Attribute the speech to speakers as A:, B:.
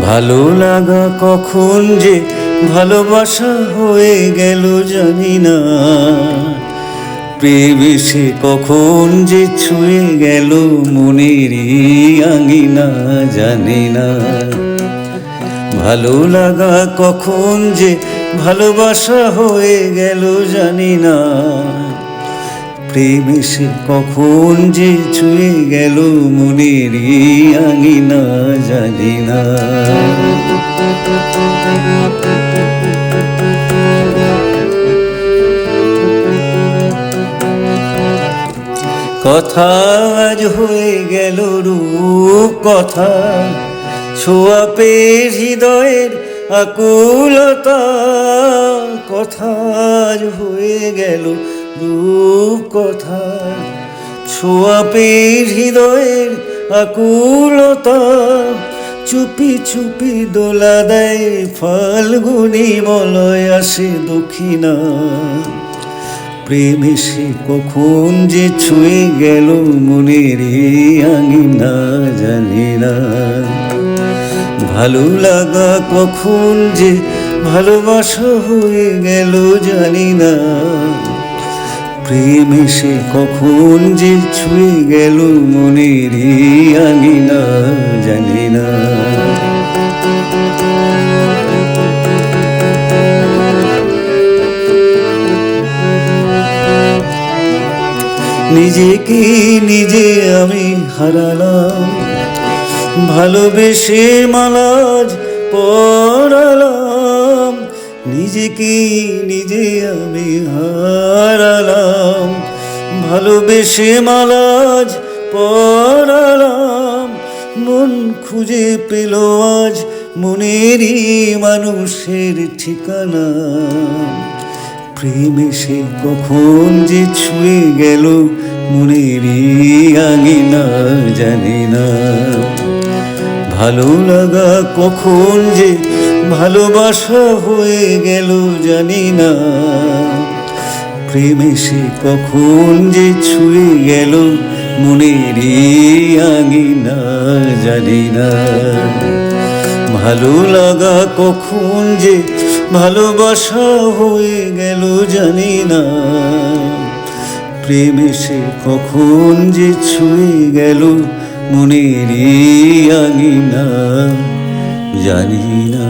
A: ভালো লাগা কখন যে ভালোবাসা হয়ে গেল জানি না, প্রেম এসে কখন যে ছুঁয়ে গেল মনেরই আঙিনা জানি না। ভালো লাগা কখন যে ভালোবাসা হয়ে গেল জানি না, প্রেম এসে কখন যে ছুঁয়ে গেল মনেরই আঙিনা জানি না। কথা আজ হয়ে গেল রূপ কথা, ছোঁয়া পেয়ে হৃদয়ের আকুলতা। কথা আজ হয়ে গেল রূপ কথা, ছোঁয়া পেয়ে হৃদয়ের আকুলতা। চুপি চুপি দোলা দেয় ফাল্গুনি মলয় আসে দক্ষিণা, প্রেম এসে কখন যে ছুঁয়ে গেল মনের আঙিনা জানি না। ভালো লাগা কখন যে ভালোবাসা হয়ে গেল জানি না, প্রেম এসে কখন যে ছুঁয়ে গেল মনের আঙিনা জানি না। নিজেকে নিজে আমি হারালাম, ভালোবেসে মালাজ পরালাম। নিজেকে নিজে আমি হারালাম, ভালোবেসে মালাজ পরালাম। মন খুঁজে পেল আজ মনেরই মানুষের ঠিকানা, প্রেম এসে কখন যে ছুঁয়ে গেল মনেরই আঙিনা জানি না। ভালো লাগা কখন যে ভালোবাসা হয়ে গেল জানি না, প্রেম এসে কখন যে ছুঁয়ে গেল মনেরই আঙিনা জানি না। ভালো লাগা কখন যে ভালোবাসা হয়ে গেল জানি না, প্রেম এসে কখন যে ছুঁয়ে গেল মনেরই আঙিনা জানি না।